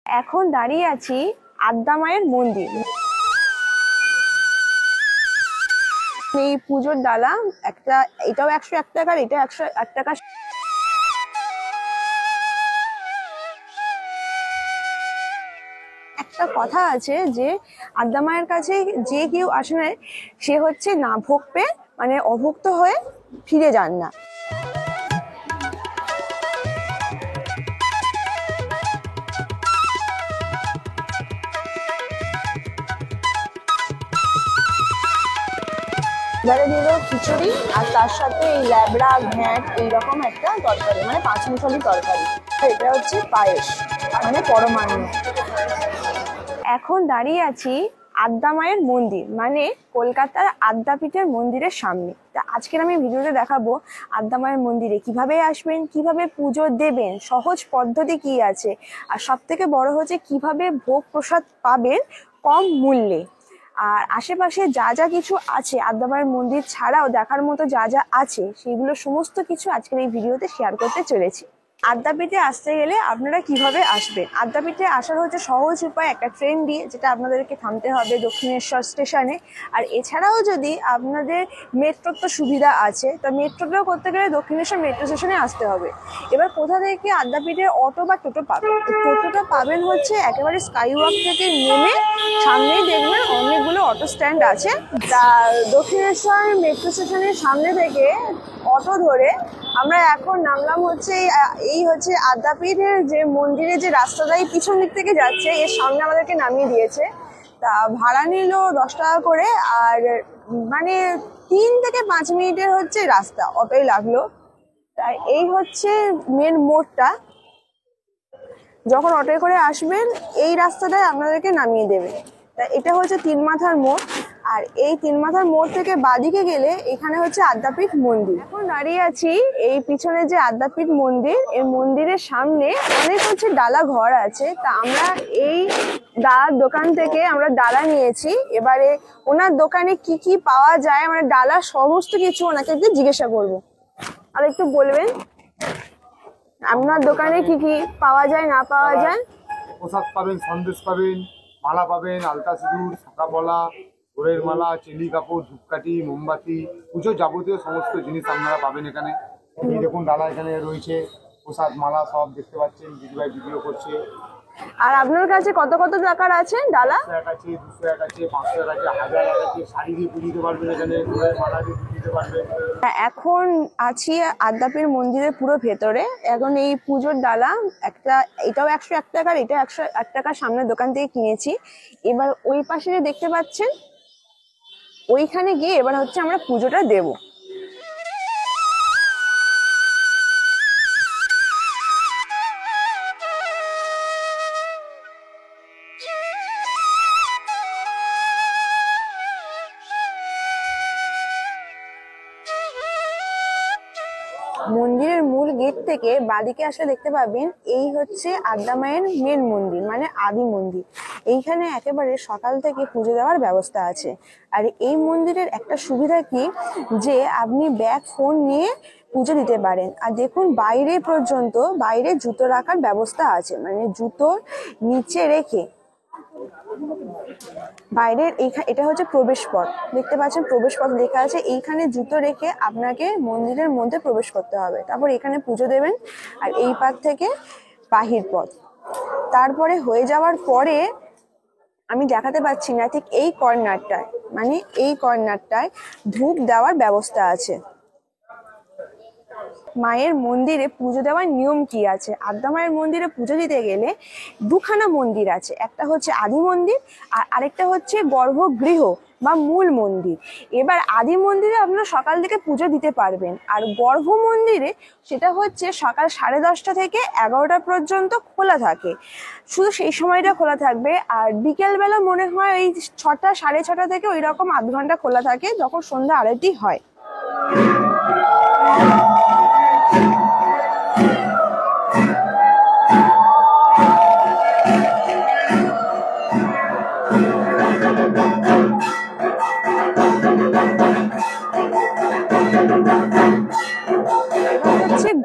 এখন দাঁড়িয়ে আছি আদ্যা মায়ের মন্দির। এই পুজোর ডালা একটা, এটাও 101 টাকার, এটা 101 টাকা। একটা কথা আছে যে আদ্যা মায়ের কাছে যে কেউ আসে না, সে হচ্ছে না ভোগ পেয়ে মানে অভুক্ত হয়ে ফিরে যান না। এবারে দিল খিচুড়ি আর তার সাথে এই ল্যাবড়া ঘ্যাঁট এইরকম একটা তরকারি, মানে 5 মিশালি তরকারি। এটা হচ্ছে পায়েস মানে পরমান্ন। এখন দাঁড়িয়ে আছি আদ্যা মায়ের মন্দির, মানে কলকাতার আদ্যাপীঠের মন্দিরের সামনে। তা আজকের আমি ভিডিওতে দেখাবো আদ্যা মায়ের মন্দিরে কিভাবে আসবেন, কিভাবে পুজো দেবেন, সহজ পদ্ধতি কি আছে, আর সব থেকে বড় হচ্ছে কিভাবে ভোগ প্রসাদ পাবেন কম মূল্যে। আর আশেপাশে যা যা কিছু আছে আদ্যা মায়ের মন্দির ছাড়াও দেখার মতো যা যা আছে সেগুলো সমস্ত কিছু আজকের এই ভিডিওতে শেয়ার করতে চলেছি। আদ্যাপীঠে আসতে গেলে আপনারা কিভাবে আসবেন? আদ্যাপীঠে আসার হচ্ছে সহজ উপায় একটা ট্রেন দিয়ে, যেটা আপনাদেরকে থামতে হবে দক্ষিণেশ্বর স্টেশনে। আর এছাড়াও যদি আপনাদের মেট্রোর তো সুবিধা আছে, তা মেট্রোটাও করতে গেলে দক্ষিণেশ্বর মেট্রো স্টেশনে আসতে হবে। এবার কোথা থেকে আদ্যাপীঠের অটো বা টোটো পাবেন? টোটোটা পাবেন হচ্ছে একেবারে স্কাইওয়াক থেকে নেমে সামনেই দেখবেন অনেকগুলো অটো স্ট্যান্ড আছে। তা দক্ষিণেশ্বর মেট্রো স্টেশনের সামনে থেকে অটো ধরে আমরা এখন নামলাম হচ্ছে এই হচ্ছে আদ্যাপীঠের যে মন্দিরের যে রাস্তাটা এই পিছন দিক থেকে যাচ্ছে, এর সামনে আমাদেরকে নামিয়ে দিয়েছে। তা ভাড়া নিল 10 টাকা করে, আর মানে 3 থেকে 5 মিনিটের হচ্ছে রাস্তা, অতই লাগলো। তাই এই হচ্ছে মেন মোড়টা। যখন অটোয় করে আসবেন এই রাস্তাটায় আপনাদেরকে নামিয়ে দেবে। তা এটা হচ্ছে 3 মাথার মোড়, আর এই 3 মাথার মোড় থেকে বাদিকে গেলে এখানে হচ্ছে আদ্যাপীঠ মন্দির। এখন দাঁড়িয়ে আছি এই পিছনে যে আদ্যাপীঠ মন্দির, এই মন্দিরের সামনে অনেক হচ্ছে ডালা ঘর আছে। তা আমরা এই ডালার দোকান থেকে আমরা ডালা নিয়েছি। এবারে ওনার দোকানে কি কি পাওয়া যায়, মানে ডালা সমস্ত কিছু ওনাকে একটু জিজ্ঞাসা করবো। আর একটু বলবেন আপনার দোকানে কি কি পাওয়া যায় না পাওয়া যায়? প্রসাদ পাবেন, সন্দেশ পাবেন, মালা পাবেন, আলতা সিঁদুর, শাঁখা পলা, ঘোড়ের মালা, চেলি কাপড়, ধূপকাঠি, মোমবাতি, পুজো যাবতীয় সমস্ত জিনিস আপনারা পাবেন এখানে। এই দেখুন ডালা এখানে রয়েছে, প্রসাদ মালা সব দেখতে পাচ্ছেন, দিদিভাই ভিডিও করছে। আর আপনার কাছে কত কত টাকার আছে ডালা? 100 আছে, 200 আছে, 500 আছে, 1000 আছে। শাড়ি দিয়ে পুজো দিতে পারবেন এখানে, ঘোড়ের মালা দিয়ে পুজো দিতে পারবেন। এখন আছি আদ্যাপীঠ মন্দিরের পুরো ভেতরে। এখন এই পুজোর ডালা একটা, এটাও 101 টাকার, এটা 101 টাকার সামনের দোকান থেকে কিনেছি। এবার ওই পাশে যে দেখতে পাচ্ছেন ওইখানে গিয়ে এবার হচ্ছে আমরা পুজোটা দেব। মন্দিরের মূল গেট থেকে বাদিকে আসলে দেখতে পাবেন এই হচ্ছে আদ্যা মায়ের মেন মন্দির, মানে আদি মন্দির। এইখানে একেবারে সকাল থেকে পুজো দেওয়ার ব্যবস্থা আছে। আর এই মন্দিরের একটা সুবিধা কি, যে আপনি ব্যাগ ফোন নিয়ে পুজো দিতে পারেন। আর দেখুন বাইরে পর্যন্ত বাইরে জুতো রাখার ব্যবস্থা আছে, মানে জুতো নিচে রেখে বাইরের এটা হচ্ছে প্রবেশ পথ, দেখতে পাচ্ছেন প্রবেশ পথ লেখা আছে। এইখানে জুতো রেখে আপনাকে মন্দিরের মধ্যে প্রবেশ করতে হবে, তারপর এখানে পুজো দেবেন। আর এই পাশ থেকে বাহির পথ। তারপরে হয়ে যাওয়ার পরে আমি দেখাতে পাচ্ছি না, ঠিক এই কর্নারটায়, মানে এই কর্নারটায় ধূপ দেওয়ার ব্যবস্থা আছে। মায়ের মন্দিরে পুজো দেওয়ার নিয়ম কি আছে? আদ্যা মায়ের মন্দিরে পুজো দিতে গেলে দুখানা মন্দির আছে, একটা হচ্ছে আদি মন্দির আর আরেকটা হচ্ছে গর্ভগৃহ বা মূল মন্দির। এবার আদি মন্দিরে আপনারা সকাল থেকে পুজো দিতে পারবেন, আর গর্ভ মন্দিরে সেটা হচ্ছে সকাল 10:30 থেকে 11টা পর্যন্ত খোলা থাকে, শুধু সেই সময়টা খোলা থাকবে। আর বিকেলবেলা মনে হয় ওই 6টা 6:30 থেকে ওই রকম আধ ঘন্টা খোলা থাকে, যখন সন্ধ্যা আরতি হয়।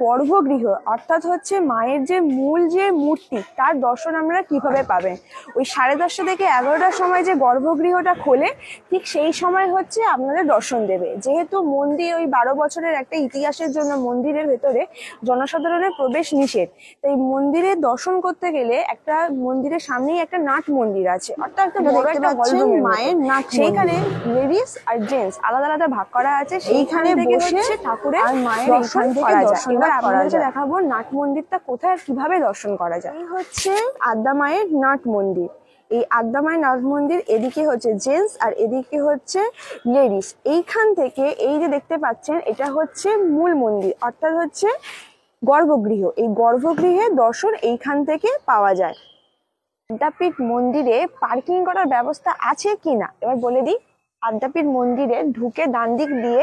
গর্ভগৃহ, অর্থাৎ হচ্ছে মায়ের যে মূল যে মূর্তি তার দর্শন আমরা কিভাবে পাবেন। ওই 10:30 থেকে 11টার সময় যে গর্ভগৃহটা খোলে ঠিক সেই সময় হচ্ছে আপনাদের দর্শন দেবে। যেহেতু মন্দির ওই 12 বছরের একটা ইতিহাসের জন্য মন্দিরের ভেতরে জনসাধারণের প্রবেশ নিষেধ, তাই মন্দিরে দর্শন করতে গেলে একটা মন্দিরের সামনেই একটা নাট মন্দির আছে, অর্থাৎ একটা বড় একটা মায়ের নাট, সেইখানে লেডিস আর জেন্টস আলাদা আলাদা ভাগ করা আছে। সেইখানে বসে ঠাকুরের আর মায়ের দর্শন করা যায়। এবার আপনাদেরকে দেখাবো নাট মন্দিরটা কোথায় আর কিভাবে দর্শন করা যায়। এই হচ্ছে আদ্যা মায়ের নাট মন্দির। এই আদ্যা মায়ের নাট মন্দির, এদিকে হচ্ছে জেন্টস আর এদিকে হচ্ছে লেডিস। এইখান থেকে এই যে দেখতে পাচ্ছেন এটা হচ্ছে মূল মন্দির, অর্থাৎ হচ্ছে গর্ভগৃহ। এই গর্ভগৃহে দর্শন এইখান থেকে পাওয়া যায়। আদ্যাপীঠ মন্দিরে পার্কিং করার ব্যবস্থা আছে কিনা এবার বলে দিই। আদ্যাপীঠ মন্দিরে ঢুকে ডান দিক দিয়ে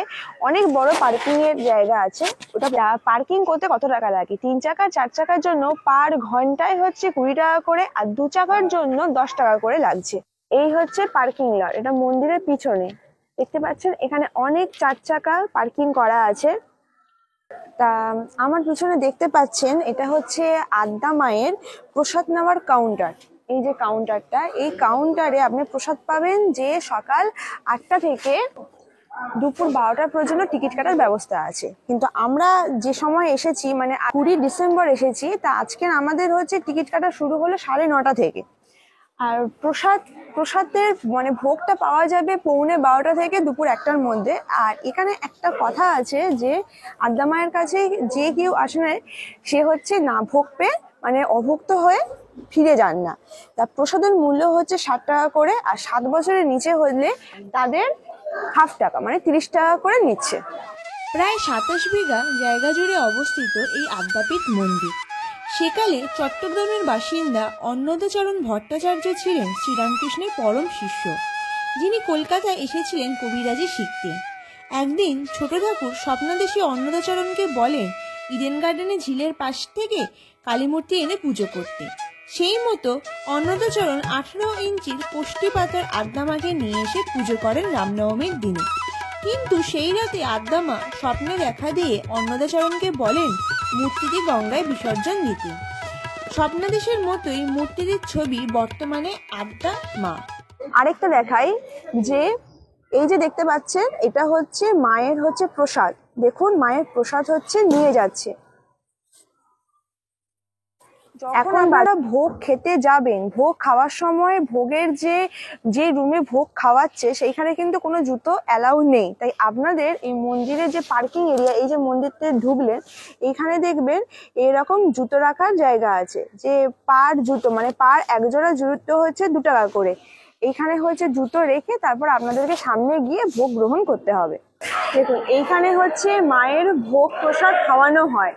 অনেক বড় পার্কিং এর জায়গা আছে। ওটা পার্কিং করতে কত টাকা লাগে? 3 চাকা 4 চাকার জন্য পার ঘন্টায় হচ্ছে 20 টাকা করে, আর 2 চাকার জন্য 10 টাকা করে লাগছে। এই হচ্ছে পার্কিং লট, এটা মন্দিরের পিছনে দেখতে পাচ্ছেন। এখানে অনেক 4 চাকা পার্কিং করা আছে। তা আমার পিছনে দেখতে পাচ্ছেন এটা হচ্ছে আদ্যা মায়ের প্রসাদ নেওয়ার কাউন্টার। এই যে কাউন্টারটা, এই কাউন্টারে আপনি প্রসাদ পাবেন যে সকাল 8টা থেকে দুপুর 12টা পর্যন্ত টিকিট কাটার ব্যবস্থা আছে। কিন্তু আমরা যে সময় এসেছি মানে 20 ডিসেম্বর এসেছি, তা আজকে আমাদের হচ্ছে টিকিট কাটা শুরু হলো 9:30 থেকে। আর প্রসাদের মানে ভোগটা পাওয়া যাবে 11:45 থেকে দুপুর 1টার মধ্যে। আর এখানে একটা কথা আছে যে আদ্যা মায়ের কাছে যে কেউ আসে না সে হচ্ছে না ভোগ পেয়ে মানে অভুক্ত হয়ে ফিরে যান না। তা প্রসাদের মূল্য হচ্ছে 60 টাকা করে, আর 7 বছরের নিচে হলে তাদের হাফ টাকা মানে 30 টাকা করে নিচ্ছে। প্রায় 27 বিঘা জায়গা জুড়ে অবস্থিত এই আদ্যাপীঠ মন্দির। সেকালে চট্টগ্রামের বাসিন্দা অন্নদাচরণ ভট্টাচার্য ছিলেন শ্রীরামকৃষ্ণের পরম শিষ্য, যিনি কলকাতায় এসেছিলেন কবিরাজি শিখতে। একদিন ছোট ঠাকুর স্বপ্নাদেশে অন্নদাচরণকে বলেন ইডেন গার্ডেনে ঝিলের পাশ থেকে কালীমূর্তি এনে পুজো করতে। সেই মতো অন্নদাচরণ 18 ইঞ্চির কোষ্ঠী পাতার আদ্যামাকে নিয়ে এসে পুজো করেন রামনবমীর দিনে। কিন্তু সেই রাতে আদ্যামা স্বপ্নে দেখা দিয়ে অন্নদাচরণকে বলেন মূর্তিটি গঙ্গায় বিসর্জন দিতে। স্বপ্নাদেশের মতোই মূর্তিটির ছবি বর্তমানে আদ্যা মা। আরেকটা দেখাই যে এই যে দেখতে পাচ্ছেন এটা হচ্ছে মায়ের হচ্ছে প্রসাদ। দেখুন মায়ের প্রসাদ হচ্ছে নিয়ে যাচ্ছে। এখন আপনারা ভোগ খেতে যাবেন, ভোগ খাওয়ার সময় ভোগের যে রুমে ভোগ খাওয়াচ্ছে সেইখানে কিন্তু কোনো জুতো অ্যালাউ নেই। তাই আপনাদের এই মন্দিরের যে পার্কিং এরিয়া, এই যে মন্দিরতে ঢুকলেন এইখানে দেখবেন এরকম জুতো রাখার জায়গা আছে, যে পার জুতো মানে পার একজোড়া জুতো হচ্ছে 2 টাকা করে। এইখানে হচ্ছে জুতো রেখে তারপর আপনাদেরকে সামনে গিয়ে ভোগ গ্রহণ করতে হবে। দেখুন এইখানে হচ্ছে মায়ের ভোগ প্রসাদ খাওয়ানো হয়।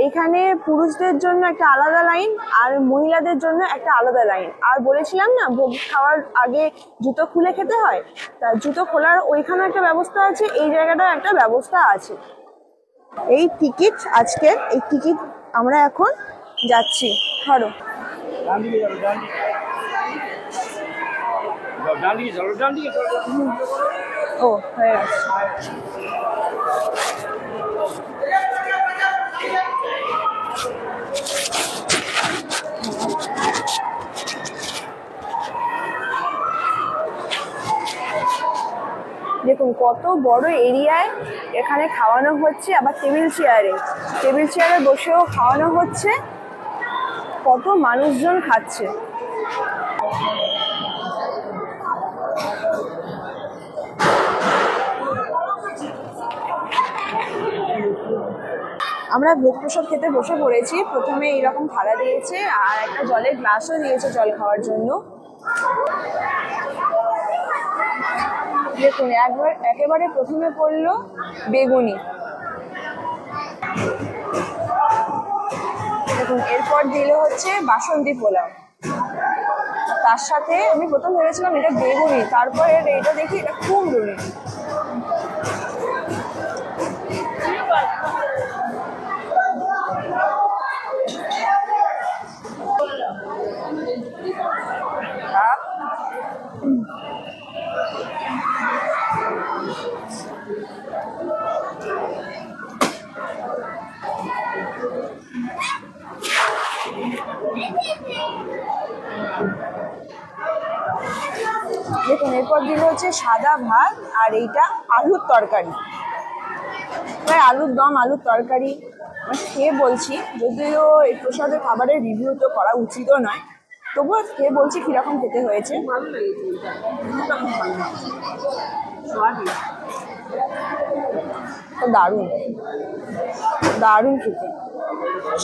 এখানে পুরুষদের জন্য একটা আলাদা লাইন আর মহিলাদের জন্য একটা আলাদা লাইন। আর বলেছিলাম না ভোগ খাওয়ার আগে জুতো খুলে খেতে হয়, তা জুতো খোলার ওইখানে একটা ব্যবস্থা আছে, এই জায়গাটাও একটা ব্যবস্থা আছে। এই টিকিট আজকের এই টিকিট আমরা এখন যাচ্ছি। ধরো ও হয়ে গেছে। দেখুন কত বড় এরিয়ায় এখানে খাওয়ানো হচ্ছে, আবার টেবিল চেয়ারে বসেও খাওয়ানো হচ্ছে। কত মানুষজন খাচ্ছে। আমরা ভোগ প্রসাদ খেতে বসে পড়েছি। প্রথমে এরকম থালা দিয়েছে আর একটা জলের গ্লাসও দিয়েছে জল খাওয়ার জন্য। দেখুন একেবারে প্রথমে পড়লো বেগুনি, দেখুন এরপর দিল হচ্ছে বাসন্তী পোলাও। তার সাথে আমি প্রথম ভেবেছিলাম এটা বেগুনি, তারপর এটা দেখি এটা কুমড়ুনি। দেখুন এরপর দিল হচ্ছে সাদা ভাত আর এইটা আলুর তরকারি, আলুর দম, আলুর তরকারি। আমি খেয়ে বলছি, যদিও এই প্রসাদের খাবারের রিভিউ তো করা উচিতও নয়, তবুও খেয়ে বলছি কিরকম খেতে হয়েছে। দারুণ দারুণ খেতে।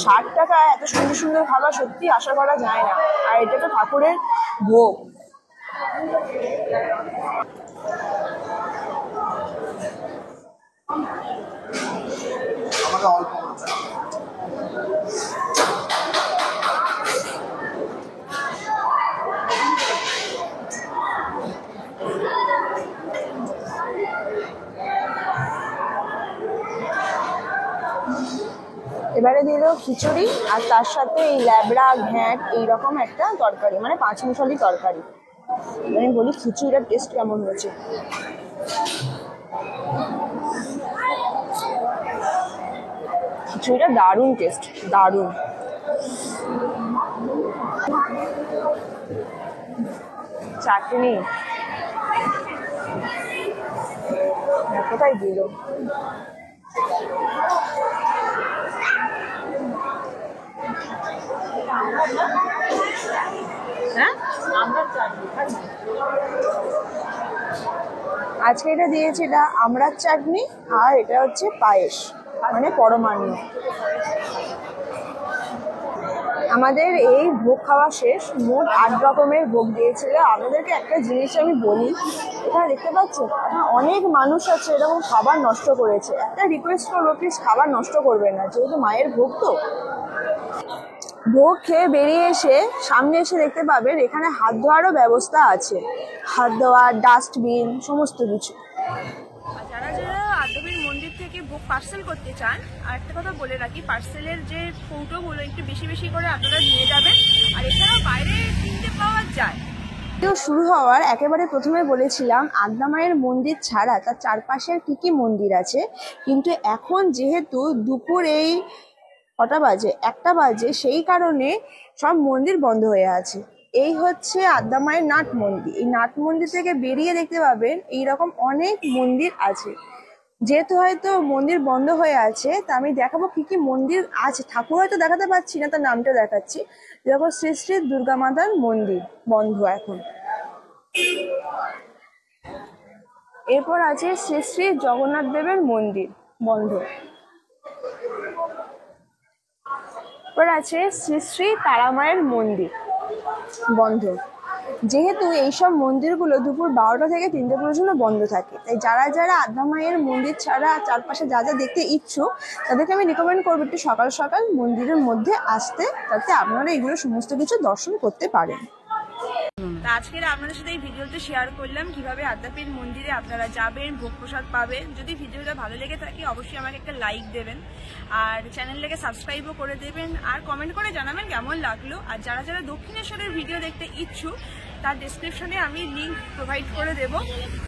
60 টাকায় এত সুন্দর সুন্দর খাবার সত্যি আশা করা যায় না। আর এটা তো ঠাকুরের ভোগ। এবারে দিল খিচুড়ি আর তার সাথে এই ল্যাবড়া ঘ্যাঁট এইরকম একটা তরকারি, মানে 5 মুশালি তরকারি। মানে বলি খিচুড়িটার টেস্ট কেমন হয়েছে। খিচুড়িটা দারুণ টেস্ট, দারুণ। চাটনি কোথায় দিল? আজকে এটা দিয়েছে, এটা আমড়ার চাটনি আর এটা হচ্ছে পায়েস, মানে পরমান্ন। আমাদের এই ভোগ খাওয়া শেষ, মোট 8 রকমের ভোগ দিয়েছিল। আপনাদেরকে একটা জিনিস আমি বলি, এখানে দেখতে পাচ্ছেন অনেক মানুষ আছে এরকম খাবার নষ্ট করেছে। একটা রিকোয়েস্ট করবো, প্লিজ খাবার নষ্ট করবে না, যেহেতু মায়ের ভোগ তো। ভোগ খেয়ে বেরিয়ে এসে সামনে এসে দেখতে পাবেন এখানে হাত ধোয়ারও ব্যবস্থা আছে, হাত ধোয়া, ডাস্টবিন, সমস্ত কিছু। যারা যারা আদ্যাপীঠ মন্দির থেকে ভোগ পার্সেল করতে চান, আর একটা কথা বলে রাখি, পার্সেলের যে কৌটোগুলো একটু বেশি বেশি করে আপনারা নিয়ে যাবেন। আর এছাড়াও বাইরে কিনতে পাওয়া যায়। ভিডিও শুরু হওয়ার একেবারে প্রথমে বলেছিলাম আদ্যা মায়ের মন্দির ছাড়া তার চারপাশের কি কি মন্দির আছে, কিন্তু এখন যেহেতু দুপুর এই কটা বাজে, 1টা বাজে, সেই কারণে সব মন্দির বন্ধ হয়ে আছে। এই হচ্ছে আদ্যা মায়ের নাট মন্দির। এই নাট মন্দির থেকে বেরিয়ে দেখতে পাবেন এইরকম অনেক মন্দির আছে। যেহেতু হয়তো মন্দির বন্ধ হয়ে আছে, তা আমি দেখাবো কি কি মন্দির আছে। ঠাকুর হয়তো দেখাতে পাচ্ছি না, তার নামটা দেখাচ্ছি। যেরকম শ্রী শ্রী দুর্গা মাতার মন্দির বন্ধ এখন। এরপর আছে শ্রী শ্রী জগন্নাথ দেবের মন্দির বন্ধ। এরপর আছে শ্রী শ্রী তারা মায়ের মন্দির বন্ধ। যেহেতু এইসব মন্দিরগুলো দুপুর 12টা থেকে 3টে পর্যন্ত বন্ধ থাকে, তাই যারা যারা আদ্যা মায়ের মন্দির ছাড়া চারপাশে যা যা দেখতে ইচ্ছুক তাদেরকে আমি রিকমেন্ড করবো একটু সকাল সকাল মন্দিরের মধ্যে আসতে, যাতে আপনারা এগুলো সমস্ত কিছু দর্শন করতে পারেন। তা আজকের আপনাদের সাথে এই ভিডিওতে শেয়ার করলাম কিভাবে আদ্যাপীঠ মন্দিরে আপনারা যাবেন, ভোগ প্রসাদ পাবেন। যদি ভিডিওটা ভালো লেগে থাকে অবশ্যই আমাকে একটা লাইক দেবেন, আর চ্যানেলটাকে সাবস্ক্রাইবও করে দেবেন, আর কমেন্ট করে জানাবেন কেমন লাগলো। আর যারা যারা দক্ষিণেশ্বরের ভিডিও দেখতে ইচ্ছুক, তার ডেসক্রিপশনে আমি লিঙ্ক প্রোভাইড করে দেবো।